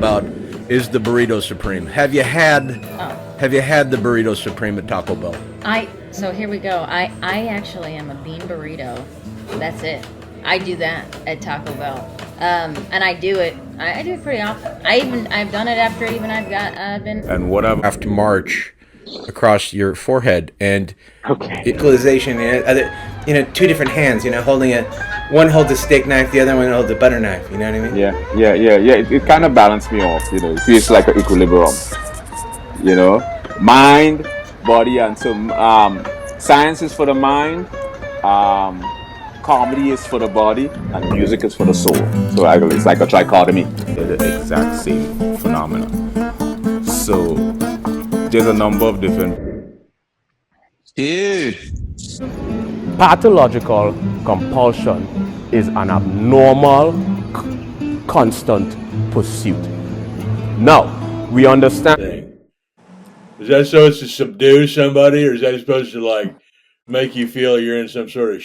About is the burrito supreme. Have you had the burrito supreme at Taco Bell? So here we go. I actually am a bean burrito. That's it. I do that at Taco Bell. And I do it pretty often. I've done it after I've been. And what after march across your forehead and equalization, two different hands, holding it. One holds a steak knife, the other one holds a butter knife. You know what I mean? Yeah. It kind of balanced me off. It feels like an equilibrium. Mind, body, and so science is for the mind. Comedy is for the body, and music is for the soul. So it's like a trichotomy. They're the exact same phenomena. So there's a number of different. Dude. Pathological compulsion is an abnormal, constant pursuit. Now, we understand. Is that supposed to subdue somebody, or is that supposed to make you feel you're in some sort of